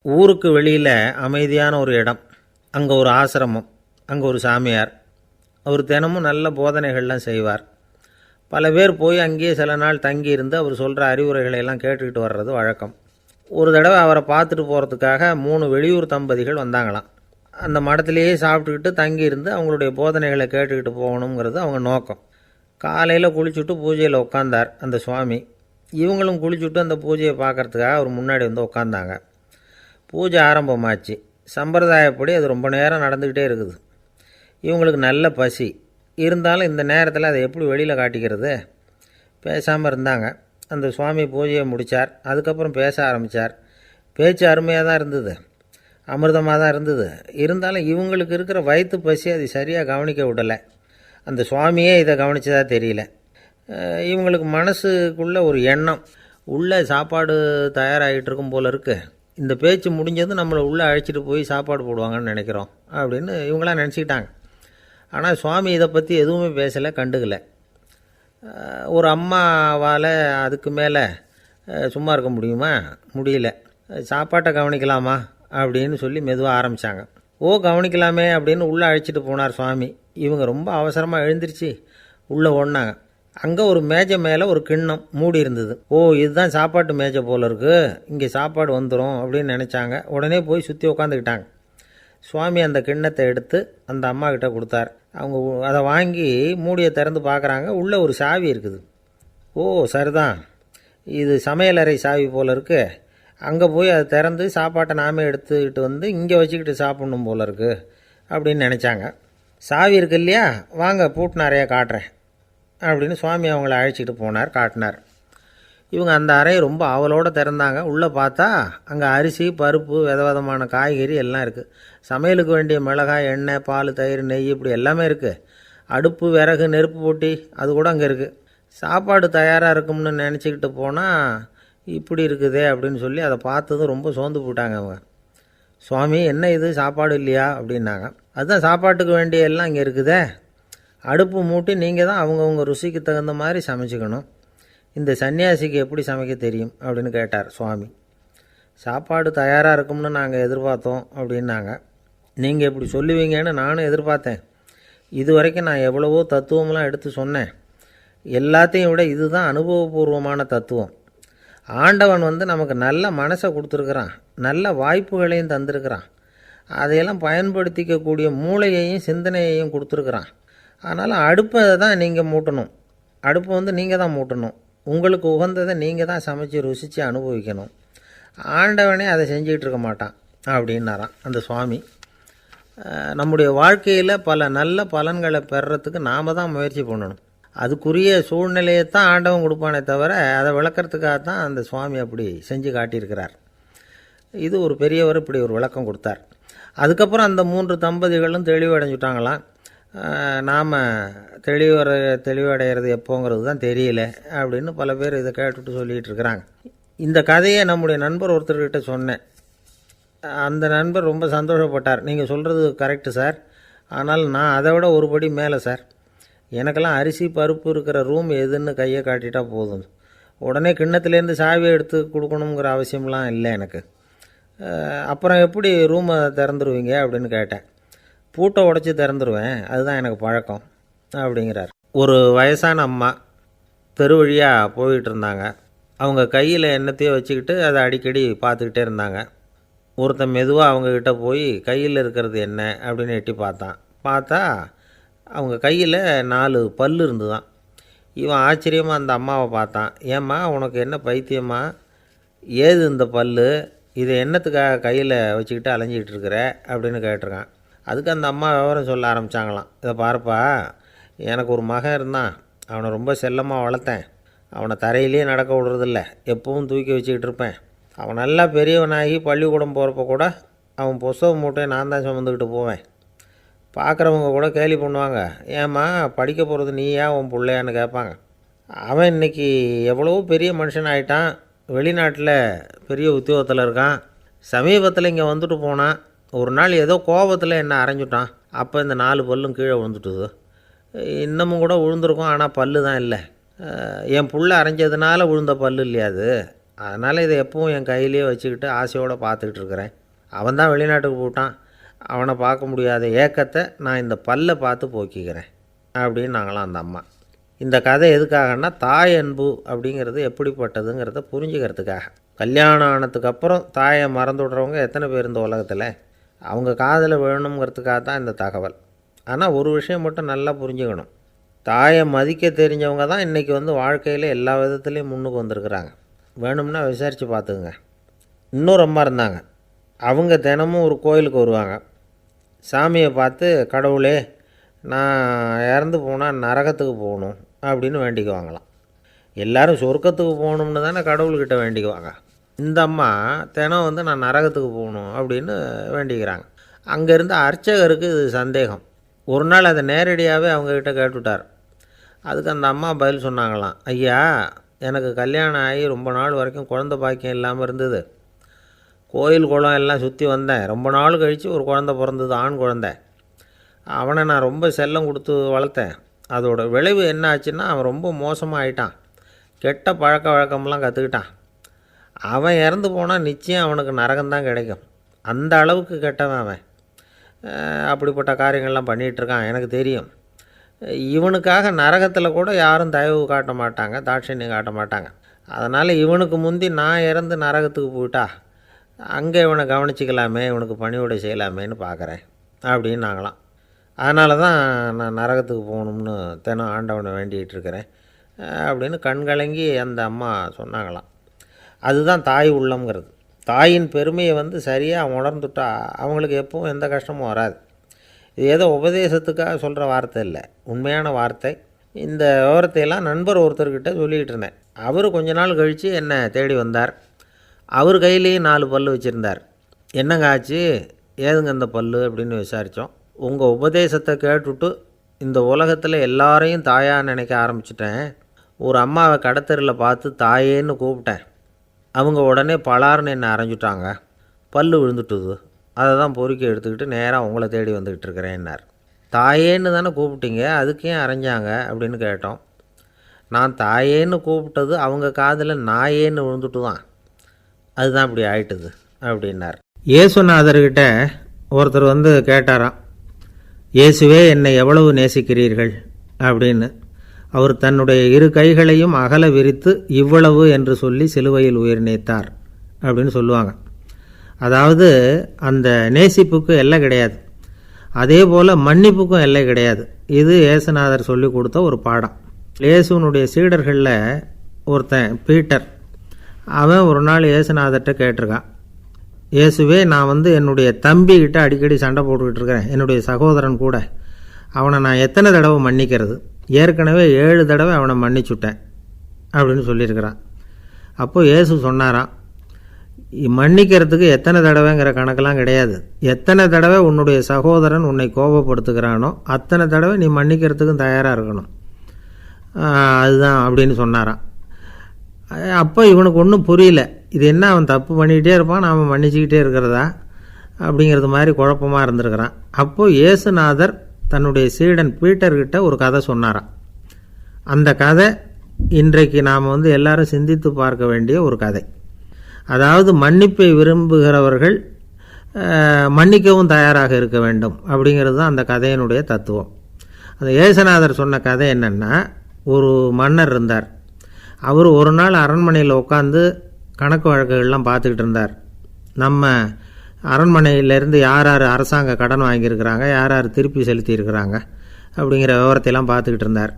ஊருக்கு வெளியில் அமைதியான ஒரு இடம், அங்கே ஒரு ஆசிரமம், அங்கே ஒரு சாமியார். அவர் தினமும் நல்ல போதனைகள்லாம் செய்வார். பல பேர் போய் அங்கேயே சில நாள் தங்கி இருந்து அவர் சொல்கிற அறிவுரைகளை எல்லாம் கேட்டுக்கிட்டு வர்றது வழக்கம். ஒரு தடவை அவரை பார்த்துட்டு போகிறதுக்காக 3 வெளியூர் தம்பதிகள் வந்தாங்களாம். அந்த மடத்திலேயே சாப்பிட்டுக்கிட்டு தங்கியிருந்து அவங்களுடைய போதனைகளை கேட்டுக்கிட்டு போகணுங்கிறது அவங்க நோக்கம். காலையில் குளிச்சுட்டு பூஜையில் உட்காந்தார் அந்த சுவாமி. இவங்களும் குளிச்சுட்டு அந்த பூஜையை பார்க்குறதுக்காக அவர் முன்னாடி வந்து உட்காந்தாங்க. பூஜை ஆரம்பமாச்சு. சம்பிரதாயப்படி அது ரொம்ப நேரம் நடந்துக்கிட்டே இருக்குது. இவங்களுக்கு நல்ல பசி இருந்தாலும் இந்த நேரத்தில் அதை எப்படி வெளியில் காட்டிக்கிறது? பேசாமல் இருந்தாங்க. அந்த சுவாமி பூஜையை முடித்தார். அதுக்கப்புறம் பேச ஆரம்பித்தார். பேச்சு அருமையாக தான் இருந்தது, அமிர்தமாக தான் இருந்தது. இருந்தாலும் இவங்களுக்கு இருக்கிற வயிற்று பசி அது சரியாக கவனிக்க விடலை. அந்த சுவாமியே இதை கவனித்ததா தெரியல. இவங்களுக்கு மனசுக்குள்ளே ஒரு எண்ணம், உள்ளே சாப்பாடு தயாராகிட்டு இருக்கும் போல இருக்குது. இந்த பேச்சு முடிஞ்சது நம்மளை உள்ளே அழைச்சிட்டு போய் சாப்பாடு போடுவாங்கன்னு நினைக்கிறோம் அப்படின்னு இவங்களாம் நினச்சிக்கிட்டாங்க. ஆனால் சுவாமி இதை பற்றி எதுவுமே பேசலை, கண்டுக்கலை. ஒரு அம்மாவால் அதுக்கு மேலே சும்மா இருக்க முடியுமா? முடியல. சாப்பாட்டை கவனிக்கலாமா அப்படின்னு சொல்லி மெதுவாக ஆரம்பித்தாங்க. கவனிக்கலாமே அப்படின்னு உள்ளே அழைச்சிட்டு போனார் சுவாமி. இவங்க ரொம்ப அவசரமாக எழுந்திரிச்சு உள்ளே ஓடினாங்க. அங்கே ஒரு மேஜை மேலே ஒரு கிண்ணம் மூடி இருந்தது. இதுதான் சாப்பாட்டு மேஜை போல இருக்குது, இங்கே சாப்பாடு வந்துடும் அப்படின்னு நினச்சாங்க. உடனே போய் சுற்றி உட்காந்துக்கிட்டாங்க. சுவாமி அந்த கிண்ணத்தை எடுத்து அந்த அம்மா கிட்ட கொடுத்தார். அவங்க அதை வாங்கி மூடியை திறந்து பார்க்குறாங்க. உள்ளே ஒரு சாவி இருக்குது. சரிதான், இது சமையலறை சாவி போல் இருக்குது. அங்கே போய் அதை திறந்து சாப்பாட்டை நாமே எடுத்துக்கிட்டு வந்து இங்கே வச்சுக்கிட்டு சாப்பிட்ணும் போல இருக்குது அப்படின்னு நினச்சாங்க. சாவி இருக்கு இல்லையா, வாங்க பூட்டு நிறையா காட்டுறேன் அப்படின்னு சுவாமி அவங்கள அழைச்சிட்டு போனார், காட்டினார். இவங்க அந்த அறையை ரொம்ப ஆவலோடு திறந்தாங்க. உள்ளே பார்த்தா அங்கே அரிசி, பருப்பு, விதவிதமான காய்கறி எல்லாம் இருக்குது. சமையலுக்கு வேண்டிய மிளகாய், எண்ணெய், பால், தயிர், நெய் இப்படி எல்லாமே இருக்குது. அடுப்பு, விறகு, நெருப்பு போட்டி அது கூட அங்கே இருக்குது. சாப்பாடு தயாராக இருக்கும்னு நினச்சிக்கிட்டு போனால் இப்படி இருக்குதே அப்படின்னு சொல்லி அதை பார்த்ததும் ரொம்ப சோர்ந்து போட்டாங்க அவங்க. சுவாமி, என்ன இது சாப்பாடு இல்லையா அப்படின்னாங்க. அதுதான் சாப்பாட்டுக்கு வேண்டிய எல்லாம் இங்கே இருக்குதே. அடுப்பு மூட்டி நீங்கள் தான் அவங்கவுங்க ருசிக்கு தகுந்த மாதிரி சமைச்சிக்கணும். இந்த சன்னியாசிக்கு எப்படி சமைக்க தெரியும் அப்படின்னு கேட்டார் சுவாமி. சாப்பாடு தயாராக இருக்கும்னு நாங்கள் எதிர்பார்த்தோம் அப்படின்னாங்க. நீங்கள் இப்படி சொல்லுவீங்கன்னு நானும் எதிர்பார்த்தேன். இது வரைக்கும் நான் எவ்வளவோ தத்துவம்லாம் எடுத்து சொன்னேன். எல்லாத்தையும் விட இதுதான் அனுபவபூர்வமான தத்துவம். ஆண்டவன் நமக்கு நல்ல மனசை கொடுத்துருக்குறான், நல்ல வாய்ப்புகளையும் தந்திருக்கிறான். அதையெல்லாம் பயன்படுத்திக்கக்கூடிய மூளையையும் சிந்தனையையும் கொடுத்துருக்குறான். அதனால் அடுப்பை தான் நீங்கள் மூட்டணும். அடுப்பை நீங்கள் தான் மூட்டணும். உங்களுக்கு உகந்ததை நீங்கள் தான் சமைச்சு ருசித்து அனுபவிக்கணும். ஆண்டவனே அதை செஞ்சுக்கிட்டு இருக்க மாட்டான் அப்படின்னாராம் அந்த சுவாமி. நம்முடைய வாழ்க்கையில் பல நல்ல பலன்களை பெறுறதுக்கு நாம் தான் முயற்சி பண்ணணும். அதுக்குரிய சூழ்நிலையை தான் ஆண்டவன் கொடுப்பானே தவிர அதை விளக்கிறதுக்காக தான் அந்த சுவாமி அப்படி செஞ்சு காட்டியிருக்கிறார். இது ஒரு பெரியவர் இப்படி ஒரு விளக்கம் கொடுத்தார். அதுக்கப்புறம் அந்த 3 தம்பதிகளும் தெளிவடைஞ்சுட்டாங்களாம். நாம் தெளிவடைகிறது எப்போங்கிறது தான் தெரியல அப்படின்னு பல பேர் இதை கேட்டுட்டு சொல்லிகிட்டு இருக்கிறாங்க. இந்த கதையை நம்முடைய நண்பர் ஒருத்தர்கிட்ட சொன்னேன். அந்த நண்பர் ரொம்ப சந்தோஷப்பட்டார். நீங்கள் சொல்கிறது கரெக்டு சார், ஆனால் நான் அதை விட ஒரு படி மேலே சார். எனக்கெல்லாம் அரிசி, பருப்பு இருக்கிற ரூம் எதுன்னு கையை காட்டிட்டா போதும். உடனே கிண்ணத்துலேருந்து சாவியை எடுத்து கொடுக்கணுங்கிற அவசியம்லாம் இல்லை எனக்கு. அப்புறம் எப்படி ரூமை திறந்துருவீங்க அப்படின்னு கேட்டேன். பூட்டை உடச்சி திறந்துருவேன், அதுதான் எனக்கு பழக்கம் அப்படிங்கிறார். ஒரு வயசான அம்மா தெரு வழியாக போயிட்டு இருந்தாங்க. அவங்க கையில் எண்ணத்தையோ வச்சுக்கிட்டு அதை அடிக்கடி பார்த்துக்கிட்டே இருந்தாங்க. ஒருத்தன் மெதுவாக அவங்கக்கிட்ட போய் கையில் இருக்கிறது என்ன அப்படின்னு எட்டி பார்த்தா அவங்க கையில் 4 பல் இருந்துதான். இவன் ஆச்சரியமாக அந்த அம்மாவை பார்த்தான். ஏம்மா, உனக்கு என்ன பைத்தியமா? ஏது இந்த பல்? இதை என்னத்துக்காக கையில் வச்சுக்கிட்டு அலைஞ்சிக்கிட்டு இருக்கிற அப்படின்னு கேட்டிருக்கான். அதுக்கு அந்த அம்மா விவரம் சொல்ல ஆரம்பித்தாங்களாம். இதை பாருப்பா, எனக்கு ஒரு மகன் இருந்தான். அவனை ரொம்ப செல்லமாக வளர்த்தேன். அவனை தரையிலேயே நடக்க விடுறதில்ல, எப்பவும் தூக்கி வச்சுக்கிட்டு இருப்பேன். அவன் நல்லா பெரியவனாகி பள்ளிக்கூடம் போகிறப்ப கூட அவன் புஸ்தக மூட்டையை நான் தான் சுமந்துக்கிட்டு போவேன். பார்க்குறவங்க கூட கேலி பண்ணுவாங்க, ஏம்மா படிக்க போகிறது நீயா உன் பிள்ளையான்னு கேட்பாங்க. அவன் இன்றைக்கி எவ்வளவோ பெரிய மனுஷன் ஆகிட்டான். வெளிநாட்டில் பெரிய உத்தியோகத்தில் இருக்கான். சமீபத்தில் இங்கே வந்துட்டு போனான். ஒரு நாள் ஏதோ கோபத்தில் என்ன அரைஞ்சுட்டான். அப்போ இந்த 4 பல்லும் கீழே விழுந்துட்டுது. இன்னமும் கூட விழுந்திருக்கும், ஆனால் பல்லு தான் இல்லை. என் புள்ள அரைஞ்சதுனால விழுந்த பல்லு இல்லையா அது அதனால் இதை எப்பவும் என் கையிலேயே வச்சுக்கிட்டு ஆசையோடு பார்த்துக்கிட்டு இருக்கிறேன். அவன் தான் வெளிநாட்டுக்கு போட்டான், அவனை பார்க்க முடியாத ஏக்கத்தை நான் இந்த பல்லை பார்த்து போக்கிக்கிறேன் அப்படின்னு நாங்களாம் அந்த அம்மா. இந்த கதை எதுக்காகன்னா, தாய் அன்பு அப்படிங்கிறது எப்படிப்பட்டதுங்கிறத புரிஞ்சுக்கிறதுக்காக. கல்யாணம் ஆனதுக்கப்புறம் தாயை மறந்து விட்றவங்க எத்தனை பேர் இந்த உலகத்தில்? அவங்க காதில் வேணுங்கிறதுக்காக தான் இந்த தகவல். ஆனால் ஒரு விஷயம் மட்டும் நல்லா புரிஞ்சுக்கணும், தாயை மதிக்க தெரிஞ்சவங்க தான் இன்றைக்கி வாழ்க்கையில் எல்லா விதத்துலேயும் முன்னுக்கு வந்திருக்கிறாங்க. வேணும்னா விசாரித்து பார்த்துக்குங்க. இன்னொரு அம்மா இருந்தாங்க, அவங்க தினமும் ஒரு கோயிலுக்கு வருவாங்க. சாமியை பார்த்து, கடவுளே நான் இறந்து போனால் நரகத்துக்கு போகணும் அப்படின்னு வேண்டிக்குவாங்களாம். எல்லோரும் சொர்க்கத்துக்கு போகணும்னு தானே கடவுள்கிட்ட வேண்டிக்குவாங்க. இந்த அம்மா தினம் நான் நரகத்துக்கு போகணும் அப்படின்னு வேண்டிக்கிறாங்க. அங்கேருந்து அர்ச்சகருக்கு இது சந்தேகம். ஒரு நாள் அதை நேரடியாகவே அவங்கக்கிட்ட கேட்டுவிட்டார். அதுக்கு அந்த அம்மா பதில் சொன்னாங்களாம், ஐயா, எனக்கு கல்யாணம் ஆகி ரொம்ப நாள் வரைக்கும் குழந்தை பாக்கியம் இல்லாமல் இருந்தது. கோயில் குளம் எல்லாம் சுற்றி வந்தேன். ரொம்ப நாள் கழித்து ஒரு குழந்தை பிறந்தது, ஆண் குழந்தை. அவனை நான் ரொம்ப செல்லம் கொடுத்து வளர்த்தேன். அதோட விளைவு என்ன ஆச்சுன்னா, அவன் ரொம்ப மோசமாக ஆகிட்டான். கெட்ட பழக்க வழக்கம்லாம் கற்றுக்கிட்டான். அவன் இறந்து போனால் நிச்சயம் அவனுக்கு நரகம்தான் கிடைக்கும். அந்த அளவுக்கு கெட்டவன் அவன். அப்படிப்பட்ட காரியங்கள்லாம் பண்ணிகிட்ருக்கான், எனக்கு தெரியும். இவனுக்காக நரகத்தில் கூட யாரும் தயவு காட்ட மாட்டாங்க, தாட்சண்யம் காட்ட மாட்டாங்க. அதனால் இவனுக்கு முந்தி நான் இறந்து நரகத்துக்கு போயிட்டா அங்கே இவனை கவனிச்சிக்கலாமே, இவனுக்கு பணிவிடை செய்யலாமேன்னு பார்க்குறேன் அப்படின்னு நாங்களாம். அதனால தான் நான் நரகத்துக்கு போகணும்னு தினம் ஆண்டவனை வேண்டிகிட்டு இருக்கிறேன் அப்படின்னு கண்கலங்கி அந்த அம்மா சொன்னாங்களாம். அதுதான் தாய் உள்ளம்ங்கிறது. தாயின் பெருமையை சரியாக உணர்ந்துட்டா அவங்களுக்கு எப்பவும் எந்த கஷ்டமும் வராது. இது ஏதோ உபதேசத்துக்காக சொல்கிற வார்த்தை இல்லை, உண்மையான வார்த்தை. இந்த விவரத்தையெல்லாம் நண்பர் ஒருத்தர்கிட்ட சொல்லிக்கிட்டு இருந்தேன். அவர் கொஞ்ச நாள் கழித்து என்னை தேடி வந்தார். அவர் கையிலேயும் 4 பல் வச்சுருந்தார். என்னங்க ஆச்சு, ஏதுங்க இந்த பல் அப்படின்னு விசாரித்தோம். உங்கள் உபதேசத்தை கேட்டுவிட்டு இந்த உலகத்தில் எல்லாரையும் தாயாக நினைக்க ஆரம்பிச்சிட்டேன். ஒரு அம்மாவை கடத்தரில் பார்த்து தாயேன்னு கூப்பிட்டேன். அவங்க உடனே பலார்னு என்னை அரைஞ்சிட்டாங்க. பல் விழுந்துட்டுது. அதை தான் பொறுக்கி எடுத்துக்கிட்டு நேராக உங்களை தேடி வந்துக்கிட்டு இருக்கிறேன்னார். தாயேன்னு தானே கூப்பிட்டீங்க, அதுக்கு ஏன் அரைஞ்சாங்க அப்படின்னு கேட்டோம். நான் தாயேன்னு கூப்பிட்டது அவங்க காதில் நாயேன்னு விழுந்துட்டு தான், அதுதான் இப்படி ஆயிட்டுது அப்படின்னார். இயேசுநாதர்கிட்ட ஒருத்தர் கேட்டாராம், இயேசுவே என்னை எவ்வளவு நேசிக்கிறீர்கள் அப்படின்னு. அவர் தன்னுடைய 2 கைகளையும் அகல விரித்து இவ்வளவு என்று சொல்லி சிலுவையில் உயிர் நீத்தார் அப்படின்னு சொல்லுவாங்க. அதாவது அந்த நேசிப்புக்கு எல்லை கிடையாது, அதே போல் மன்னிப்புக்கும் எல்லை கிடையாது. இது இயேசுநாதர் சொல்லி கொடுத்த ஒரு பாடம். இயேசுனுடைய சீடர்களில் ஒருத்தன் பீட்டர், அவன் ஒரு நாள் இயேசுநாதர்கிட்ட கேட்டிருக்கான், இயேசுவே நான் என்னுடைய தம்பிக்கிட்ட அடிக்கடி சண்டை போட்டுக்கிட்டு இருக்கிறேன், என்னுடைய சகோதரன் கூட. அவனை நான் எத்தனை தடவை மன்னிக்கிறது? ஏற்கனவே 7 தடவை அவனை மன்னிச்சுட்டேன் அப்படின்னு சொல்லியிருக்கிறான். அப்போது இயேசு சொன்னாராம், மன்னிக்கிறதுக்கு எத்தனை தடவைங்கிற கணக்கெல்லாம் கிடையாது. எத்தனை தடவை உன்னுடைய சகோதரன் உன்னை கோபப்படுத்துகிறானோ அத்தனை தடவை நீ மன்னிக்கிறதுக்கும் தயாராக இருக்கணும், அதுதான் அப்படின்னு சொன்னாராம். அப்போ இவனுக்கு ஒன்றும் புரியல, இது என்ன அவன் தப்பு பண்ணிக்கிட்டே இருப்பான், நாம் மன்னிச்சுக்கிட்டே இருக்கிறதா அப்படிங்கிறது மாதிரி குழப்பமாக இருந்திருக்கிறான். அப்போது இயேசுநாதர் தன்னுடைய சீடன் பீட்டர்கிட்ட ஒரு கதை சொன்னாராம். அந்த கதை இன்றைக்கு நாம் எல்லாரும் சிந்தித்து பார்க்க வேண்டிய ஒரு கதை. அதாவது மன்னிப்பை விரும்புகிறவர்கள் மன்னிக்கவும் தயாராக இருக்க வேண்டும் அப்படிங்கிறது தான் அந்த கதையினுடைய தத்துவம். அந்த இயேசுநாதர் சொன்ன கதை என்னென்னா, ஒரு மன்னர் இருந்தார். அவர் ஒரு நாள் அரண்மனையில் உட்காந்து கணக்கு வழக்குகள்லாம் பார்த்துக்கிட்டு இருந்தார். நம்ம அரண்மனையிலேருந்து யார் யார் அரசாங்க கடன் வாங்கியிருக்கிறாங்க, யார் யார் திருப்பி செலுத்தியிருக்கிறாங்க அப்படிங்கிற விவரத்தையெல்லாம் பார்த்துக்கிட்டு இருந்தார்.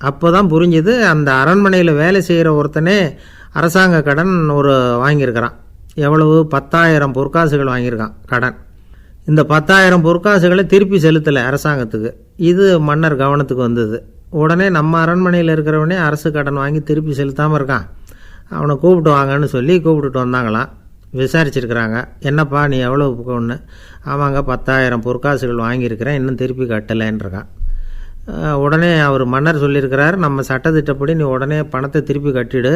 அப்போ தான் புரிஞ்சுது, அந்த அரண்மனையில் வேலை செய்கிற ஒருத்தனே அரசாங்க கடன் வாங்கியிருக்கிறான். எவ்வளவு? 10,000 பொற்காசுகள் வாங்கியிருக்கான் கடன். இந்த 10,000 பொற்காசுகளை திருப்பி செலுத்தலை அரசாங்கத்துக்கு. இது மன்னர் கவனத்துக்கு வந்தது. உடனே நம்ம அரண்மனையில் இருக்கிறவனே அரசு கடன் வாங்கி திருப்பி செலுத்தாமல் இருக்கான், அவனை கூப்பிட்டு வாங்கன்னு சொல்லி கூப்பிட்டுட்டு வந்தாங்களாம். விசாரிச்சிருக்கிறாங்க, என்னப்பா நீ எவ்வளோ ஒன்று? ஆமாங்க 10,000 பொற்காசுகள் வாங்கியிருக்கிறேன், இன்னும் திருப்பி கட்டலைன்றிருக்கான். உடனே அவர் மன்னர் சொல்லியிருக்கிறார், நம்ம சட்டத்திட்டப்படி நீ உடனே பணத்தை திருப்பி கட்டிடு.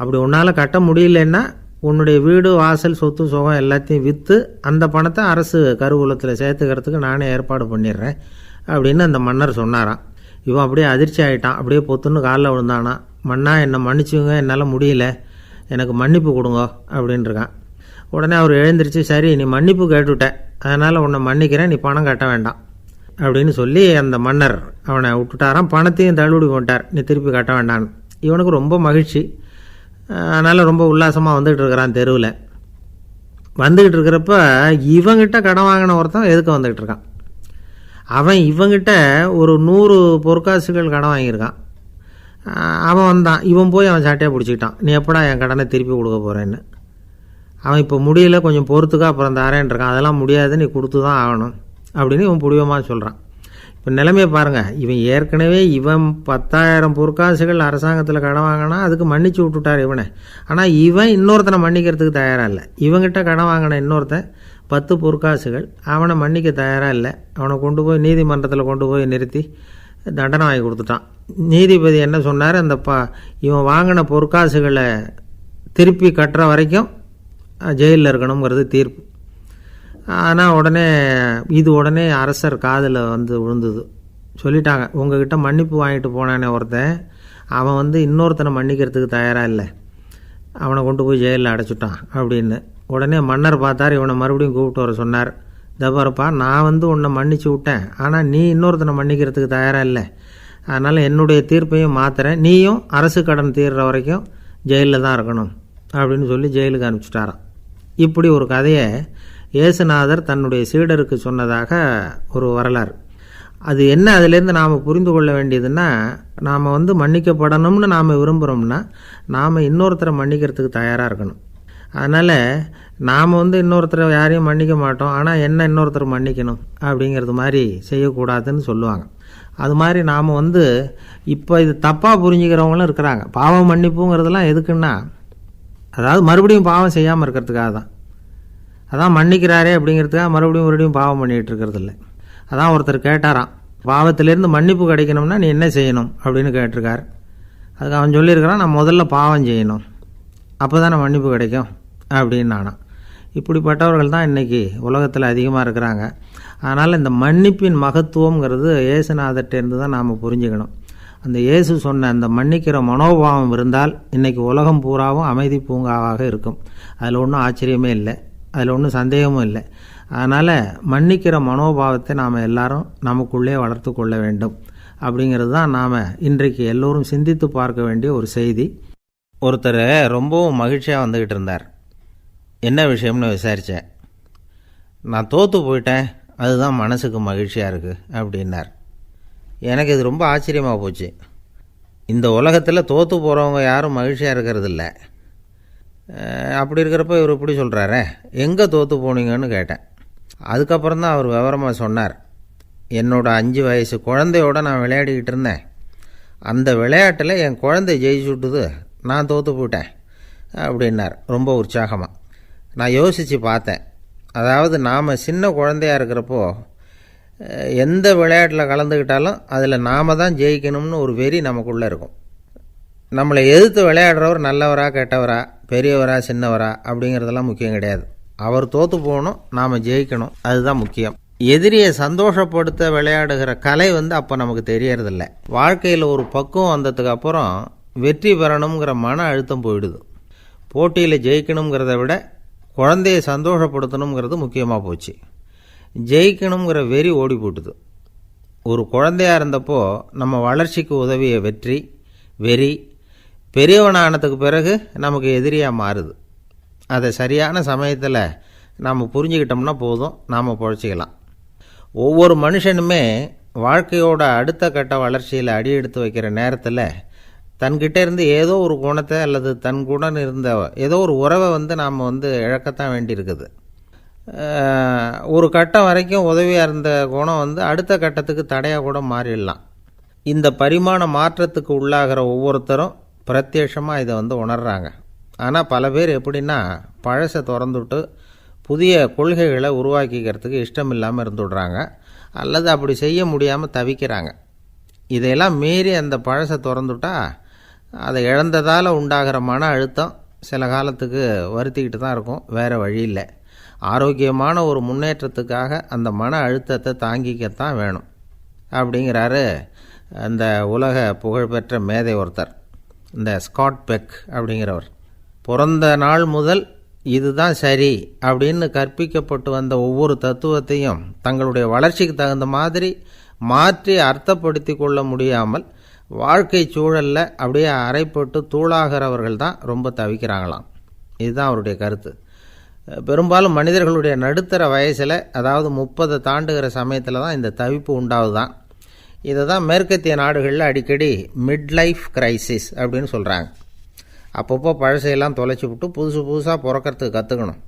அப்படி உன்னால் கட்ட முடியலன்னா உன்னுடைய வீடு வாசல் சொத்து சுகம் எல்லாத்தையும் விற்று அந்த பணத்தை அரசு கருவூலத்தில் சேர்த்துக்கிறதுக்கு நானே ஏற்பாடு பண்ணிடுறேன் அப்படின்னு அந்த மன்னர் சொன்னாராம். இவன் அப்படியே அதிர்ச்சி ஆகிட்டான், அப்படியே பொத்துன்னு காலில் விழுந்தானா. மன்னா என்னை மன்னிச்சுங்க, என்னால் முடியல, எனக்கு மன்னிப்பு கொடுங்க அப்படின்ட்டுருக்கான். உடனே அவர் எழுந்திரிச்சு, சரி நீ மன்னிப்பு கேட்டுவிட்ட, அதனால் உன்னை மன்னிக்கிறேன், நீ பணம் கட்ட வேண்டாம் அப்படின்னு சொல்லி அந்த மன்னர் அவனை விட்டுட்டாராம். பணத்தையும் தள்ளுபடி போட்டார், நீ திருப்பி கட்ட வேண்டான்னு. இவனுக்கு ரொம்ப மகிழ்ச்சி. அதனால் ரொம்ப உல்லாசமாக வந்துக்கிட்டு இருக்கிறான். தெருவில் வந்துக்கிட்டு இருக்கிறப்ப இவங்கிட்ட கடன் வாங்கின ஒருத்தன் எதுக்கு வந்துக்கிட்டு இருக்கான். அவன் இவங்கிட்ட ஒரு 100 பொற்காசுகள் கடன் வாங்கியிருக்கான். அவன் வந்தான், இவன் போய் அவன் சாட்டையாக பிடிச்சிக்கிட்டான், நீ எப்படா என் கடனை திருப்பி கொடுக்க போகிறேன்னு. அவன் இப்போ முடியல, கொஞ்சம் பொறுத்துக்கா, அப்புறம் தாரேன் இருக்கான். அதெல்லாம் முடியாது, நீ கொடுத்து தான் ஆகணும் அப்படின்னு இவன் புடிவமாக சொல்கிறான். இப்போ நிலைமையை பாருங்கள், இவன் ஏற்கனவே இவன் 10,000 பொற்காசுகள் அரசாங்கத்தில் கடன் வாங்கினா அதுக்கு மன்னிச்சு விட்டுட்டார் இவனை. ஆனால் இவன் இன்னொருத்தனை மன்னிக்கிறதுக்கு தயாராக இல்லை. இவங்கிட்ட கடன் வாங்கின இன்னொருத்தன் 10 பொற்காசுகள், அவனை மன்னிக்க தயாராக இல்லை. அவனை கொண்டு போய் நீதிமன்றத்தில் கொண்டு போய் நிறுத்தி தண்டனை வாங்கி கொடுத்துட்டான். நீதிபதி என்ன சொன்னார், அந்த இவன் வாங்கின பொற்காசுகளை திருப்பி கட்டுற வரைக்கும் ஜெயிலில் இருக்கணுங்கிறது தீர்ப்பு. ஆனால் உடனே அரசர் காதில் வந்து விழுந்தது. சொல்லிட்டாங்க, உங்ககிட்ட மன்னிப்பு வாங்கிட்டு போனானே ஒருத்தன், அவன் இன்னொருத்தனை மன்னிக்கிறதுக்கு தயாராக இல்லை, அவனை கொண்டு போய் ஜெயிலில் அடைச்சிட்டான் அப்படின்னு. உடனே மன்னர் பார்த்தார், இவனை மறுபடியும் கூப்பிட்டு வர சொன்னார். தபாரப்பா, நான் உன்னை மன்னிச்சு விட்டேன், ஆனால் நீ இன்னொருத்தனை மன்னிக்கிறதுக்கு தயாராக இல்லை, அதனால் என்னுடைய தீர்ப்பையும் மாற்றுறேன், நீயும் அரசு கடன் தீர்ற வரைக்கும் ஜெயிலில் தான் இருக்கணும் அப்படின்னு சொல்லி ஜெயிலுக்கு அனுப்பிச்சிட்டாராம். இப்படி ஒரு கதையை இயேசுநாதர் தன்னுடைய சீடருக்கு சொன்னதாக ஒரு வரலாறு. அது என்ன, அதிலேருந்து நாம் புரிந்து கொள்ள வேண்டியதுன்னா, நாம் மன்னிக்கப்படணும்னு நாம் விரும்புகிறோம்னா நாம் இன்னொருத்தரை மன்னிக்கிறதுக்கு தயாராக இருக்கணும். அதனால் நாம் இன்னொருத்தரை யாரையும் மன்னிக்க மாட்டோம், ஆனால் என்ன இன்னொருத்தர் மன்னிக்கணும் அப்படிங்கிறது மாதிரி செய்யக்கூடாதுன்னு சொல்லுவாங்க. அது மாதிரி நாம் இப்போ இது தப்பாக புரிஞ்சுக்கிறவங்களும் இருக்கிறாங்க. பாவம் மன்னிப்புங்கிறதுலாம் எதுக்குன்னா, அதாவது மறுபடியும் பாவம் செய்யாமல் இருக்கிறதுக்காக தான். அதான் மன்னிக்கிறாரே அப்படிங்கிறதுக்காக மறுபடியும் பாவம் பண்ணிகிட்டு இருக்கிறது இல்லை. அதான் ஒருத்தர் கேட்டாராம், பாவத்திலேருந்து மன்னிப்பு கிடைக்கணும்னா நீ என்ன செய்யணும் அப்படின்னு கேட்டிருக்கார். அதுக்கு அவன் சொல்லியிருக்கிறான், நான் முதல்ல பாவம் செய்யணும், அப்போ தான் நான் மன்னிப்பு கிடைக்கும் அப்படின்னு நானா. இப்படிப்பட்டவர்கள் தான் இன்றைக்கி உலகத்தில் அதிகமாக இருக்கிறாங்க. அதனால் இந்த மன்னிப்பின் மகத்துவங்கிறது இயேசுநாதர்கிட்டேருந்து தான் நாம் புரிஞ்சுக்கணும். அந்த இயேசு சொன்ன அந்த மன்னிக்கிற மனோபாவம் இருந்தால் இன்றைக்கி உலகம் பூராவும் அமைதி பூங்காவாக இருக்கும். அதில் ஒன்றும் ஆச்சரியமே இல்லை, அதில் ஒன்றும் சந்தேகமும் இல்லை. அதனால் மன்னிக்கிற மனோபாவத்தை நாம் எல்லாரும் நமக்குள்ளே வளர்த்து கொள்ள வேண்டும் அப்படிங்கிறது தான் நாம் இன்றைக்கு எல்லோரும் சிந்தித்து பார்க்க வேண்டிய ஒரு செய்தி. ஒருத்தர் ரொம்பவும் மகிழ்ச்சியாக வந்துக்கிட்டு இருந்தார். என்ன விஷயம்னு விசாரித்தேன். நான் தோற்று போயிட்டேன், அதுதான் மனசுக்கு மகிழ்ச்சியாக இருக்குது அப்படின்னார். எனக்கு இது ரொம்ப ஆச்சரியமாக போச்சு. இந்த உலகத்தில் தோற்று போகிறவங்க யாரும் மகிழ்ச்சியாக இருக்கிறதில்ல. அப்படி இருக்கிறப்ப இவர் இப்படி சொல்கிறாரே, எங்கே தோற்று போனீங்கன்னு கேட்டேன். அதுக்கப்புறம் தான் அவர் விவரமாக சொன்னார். என்னோடய 5 வயசு குழந்தையோடு நான் விளையாடிக்கிட்டு இருந்தேன். அந்த விளையாட்டில் என் குழந்தை ஜெயிச்சு விட்டுது, நான் தோற்று போயிட்டேன் அப்படின்னார் ரொம்ப உற்சாகமாக. நான் யோசித்து பார்த்தேன். அதாவது நாம் சின்ன குழந்தையாக இருக்கிறப்போ எந்த விளையாட்டில் கலந்துக்கிட்டாலும் அதில் நாம் தான் ஜெயிக்கணும்னு ஒரு வெறி நமக்குள்ளே இருக்கும். நம்மளை எதிர்த்து விளையாடுறவர் நல்லவரா கெட்டவரா, பெரியவரா சின்னவரா அப்படிங்கிறதெல்லாம் முக்கியம் கிடையாது. அவர் தோற்று போகணும், நாம் ஜெயிக்கணும், அதுதான் முக்கியம். எதிரியை சந்தோஷப்படுத்த விளையாடுகிற கலை அப்போ நமக்கு தெரியறதில்ல. வாழ்க்கையில் ஒரு பக்குவம் வந்ததுக்கு அப்புறம் வெற்றி பெறணுங்கிற மன அழுத்தம் போயிடுது. போட்டியில் ஜெயிக்கணுங்கிறத விட குழந்தையை சந்தோஷப்படுத்தணுங்கிறது முக்கியமாக போச்சு. ஜெயிக்கணுங்கிற வெறி ஓடி போட்டுது. ஒரு குழந்தையாக இருந்தப்போ நம்ம வளர்ச்சிக்கு உதவிய வெறி பெரியவனானதுக்கு பிறகு நமக்கு எதிரியாக மாறுது. அதை சரியான சமயத்தில் நாம் புரிஞ்சுக்கிட்டோம்னா போதும், நாம் பொழைச்சிக்கலாம். ஒவ்வொரு மனுஷனுமே வாழ்க்கையோட அடுத்த கட்ட வளர்ச்சியில் அடி எடுத்து வைக்கிற நேரத்தில் தன்கிட்ட இருந்து ஏதோ ஒரு குணத்தை அல்லது தன் குணம் இருந்த ஏதோ ஒரு உறவை நாம் இழக்கத்தான் வேண்டியிருக்குது. ஒரு கட்டம் வரைக்கும் உதவியாக இருந்த குணம் அடுத்த கட்டத்துக்கு தடையாக கூட மாறிடலாம். இந்த பரிமாண மாற்றத்துக்கு உள்ளாகிற ஒவ்வொருத்தரும் பிரத்யட்சமாக இதை உணர்றாங்க. ஆனால் பல பேர் எப்படின்னா, பழசை திறந்துவிட்டு புதிய கொள்கைகளை உருவாக்கிக்கிறதுக்கு இஷ்டம் இல்லாமல் இருந்துவிடுறாங்க, அல்லது அப்படி செய்ய முடியாமல் தவிக்கிறாங்க. இதையெல்லாம் மீறி அந்த பழசை திறந்துவிட்டா அதை இழந்ததால் உண்டாகிற மன அழுத்தம் சில காலத்துக்கு வருத்திக்கிட்டு தான் இருக்கும், வேறு வழி இல்லை. ஆரோக்கியமான ஒரு முன்னேற்றத்துக்காக அந்த மன அழுத்தத்தை தாங்கிக்கத்தான் வேணும் அப்படிங்கிறாரு அந்த உலக புகழ்பெற்ற மேதை ஒருத்தர், இந்த ஸ்காட் பெக் அப்படிங்கிறவர். பிறந்த நாள் முதல் இதுதான் சரி அப்படின்னு கற்பிக்கப்பட்டு வந்த ஒவ்வொரு தத்துவத்தையும் தங்களுடைய வளர்ச்சிக்கு தகுந்த மாதிரி மாற்றி அர்த்தப்படுத்தி கொள்ள முடியாமல் வாழ்க்கை சூழலில் அப்படியே அரைப்பட்டு தூளாகிறவர்கள் தான் ரொம்ப தவிக்கிறாங்களாம். இதுதான் அவருடைய கருத்து. பெரும்பாலும் மனிதர்களுடைய நடுத்தர வயசில், அதாவது 30 தாண்டுகிற சமயத்தில் தான் இந்த தவிப்பு உண்டாகுதான். இதை தான் மேற்கத்திய நாடுகளில் அடிக்கடி மிட் லைஃப் கிரைசிஸ் அப்படின்னு சொல்கிறாங்க. அப்பப்போ பழசையெல்லாம் தொலைச்சி விட்டு புதுசாக பிறக்கிறதுக்கு கற்றுக்கணும்.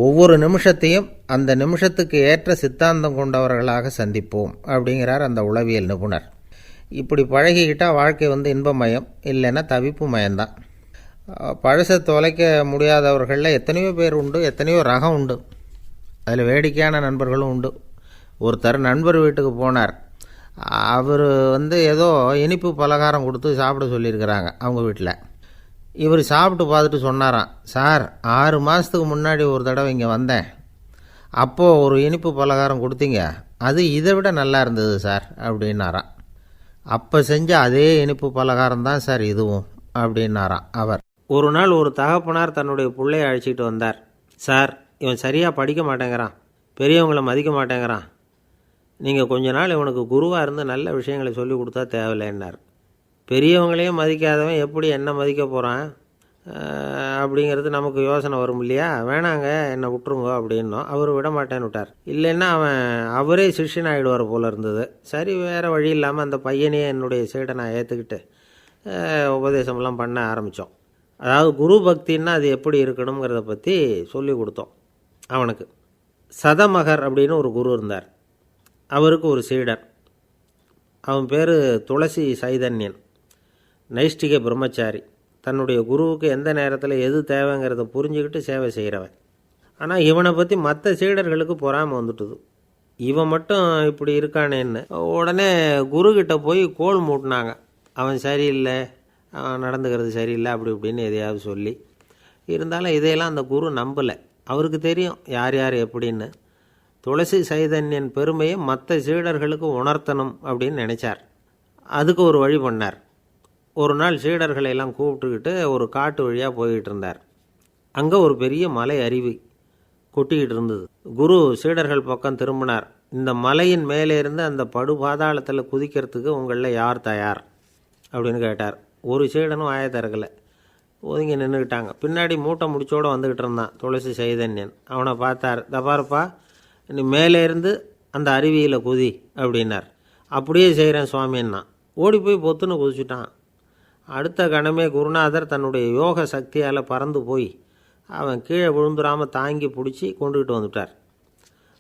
ஒவ்வொரு நிமிஷத்தையும் அந்த நிமிஷத்துக்கு ஏற்ற சித்தாந்தம் கொண்டவர்களாக சந்திப்போம் அப்படிங்கிறார் அந்த உளவியல் நிபுணர். இப்படி பழகிக்கிட்டால் வாழ்க்கை இன்பமயம், இல்லைன்னா தவிப்பு மயம்தான். பழசை தொலைக்க முடியாதவர்களில் எத்தனையோ பேர் உண்டு, எத்தனையோ ரகம் உண்டு. அதில் வேடிக்கையான நண்பர்களும் உண்டு. ஒருத்தர் நண்பர் வீட்டுக்கு போனார். அவர் ஏதோ இனிப்பு பலகாரம் கொடுத்து சாப்பிட சொல்லியிருக்கிறாங்க அவங்க வீட்டில். இவர் சாப்பிட்டு பார்த்துட்டு சொன்னாராம், சார் 6 மாதத்துக்கு முன்னாடி ஒரு தடவை இங்கே வந்தேன், அப்போது ஒரு இனிப்பு பலகாரம் கொடுத்தீங்க, அது இதை விட நல்லா இருந்தது சார் அப்படின்னாராம். அப்போ செஞ்ச அதே இனிப்பு பலகாரம் தான் சார் இதுவும் அப்படின்னாராம் அவர். ஒரு நாள் ஒரு தகப்பனார் தன்னுடைய பிள்ளையை அழைச்சிட்டு வந்தார். சார், இவன் சரியாக படிக்க மாட்டேங்கிறான், பெரியவங்களை மதிக்க மாட்டேங்கிறான், நீங்கள் கொஞ்ச நாள் இவனுக்கு குருவாக இருந்து நல்ல விஷயங்களை சொல்லி கொடுத்தா தேவையில்லைன்னார். பெரியவங்களையும் மதிக்காதவன் எப்படி என்ன மதிக்க போகிறான் அப்படிங்கிறது நமக்கு யோசனை வரும் இல்லையா? வேணாங்க, என்னை விட்டுருங்க அப்படின்னோம். அவர் விட மாட்டேன்னு விட்டார். இல்லைன்னா அவரே சிஷ்யன் ஆகிடுவார் போல இருந்தது. சரி, வேறு வழி இல்லாமல் அந்த பையனையே என்னுடைய சீடை நான் ஏற்றுக்கிட்டு உபதேசமெல்லாம் பண்ண ஆரம்பித்தோம். அதாவது குரு பக்தின்னா அது எப்படி இருக்கணுங்கிறத பற்றி சொல்லி கொடுத்தோம் அவனுக்கு. சதமகர் அப்படின்னு ஒரு குரு இருந்தார். அவருக்கு ஒரு சீடர். அவன் பேர் துளசி சைதன்யன், நைஷ்டிக பிரம்மச்சாரி. தன்னுடைய குருவுக்கு எந்த நேரத்தில் எது தேவைங்கிறத புரிஞ்சுக்கிட்டு சேவை செய்கிறவன். ஆனால் இவனை பற்றி மற்ற சீடர்களுக்கு பொறாமை வந்துட்டுது. இவன் மட்டும் இப்படி இருக்கானேன்னு உடனே குருக்கிட்ட போய் கோல் மூட்டினாங்க. அவன் சரியில்லை, அவன் நடந்துக்கிறது சரியில்லை, அப்படி இப்படின்னு எதையாவது சொல்லி. இருந்தாலும் இதையெல்லாம் அந்த குரு நம்பலை. அவருக்கு தெரியும் யார் யார் எப்படின்னு. துளசி சைதன்யன் பெருமையை மற்ற சீடர்களுக்கு உணர்த்தணும் அப்படின்னு நினச்சார். அதுக்கு ஒரு வழி பண்ணார். ஒரு நாள் சீடர்களை எல்லாம் கூப்பிட்டுக்கிட்டு ஒரு காட்டு வழியாக போய்கிட்டு இருந்தார். அங்கே ஒரு பெரிய மலை அருவி கொட்டிக்கிட்டு இருந்தது. குரு சீடர்கள் பக்கம் திரும்பினார். இந்த மலையின் மேலே இருந்து அந்த படுபாதாளத்தில் குதிக்கிறதுக்கு உங்களில் யார் தயார் அப்படின்னு கேட்டார். ஒரு சீடனும் ஆய திறக்கலை, ஒதுங்கி நின்றுக்கிட்டாங்க. பின்னாடி மூட்டை முடிச்சோடு வந்துக்கிட்டு இருந்தான் துளசி சைதன்யன். அவனை பார்த்தார். தப்பாருப்பா, நீ மேலே இருந்து அந்த அருவியில் குதி அப்படின்னார். அப்படியே செய்கிறேன் சுவாமின்னா ஓடி போய் பொத்துன்னு குதிச்சுட்டான். அடுத்த கணமே குருநாதர் தன்னுடைய யோக சக்தியால் பறந்து போய் அவன் கீழே விழுந்துடாமல் தாங்கி பிடிச்சி கொண்டுக்கிட்டு வந்துட்டார்.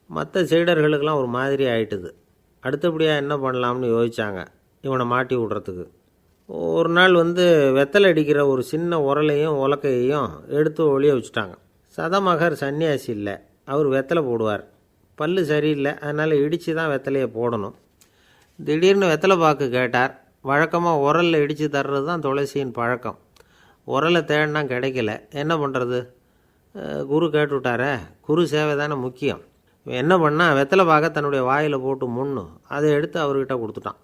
மற்ற சீடர்களுக்கெல்லாம் ஒரு மாதிரி ஆயிட்டுது. அடுத்தபடியாக என்ன பண்ணலாம்னு யோசித்தாங்க இவனை மாட்டி விடுறதுக்கு. ஒரு நாள் வெத்தலை அடிக்கிற ஒரு சின்ன உரலையும் உலக்கையையும் எடுத்து ஒளிய வச்சுட்டாங்க. சதமகர் சன்னியாசி இல்லை, அவர் வெத்தலை போடுவார். பல்லு சரியில்லை, அதனால் இடித்து தான் வெத்தலையை போடணும். திடீர்னு வெத்தலை பாக்கு கேட்டார். வழக்கமாக உரலில் இடித்து தர்றது தான் துளசியின் பழக்கம். உரலை தேடினா கிடைக்கல, என்ன பண்ணுறது? குரு கேட்டுவிட்டாரே, குரு சேவை தானே முக்கியம். என்ன பண்ணால் வெத்தலை பாக்க தன்னுடைய வாயில் போட்டு முன்னு அதை எடுத்து அவர்கிட்ட கொடுத்துட்டான்.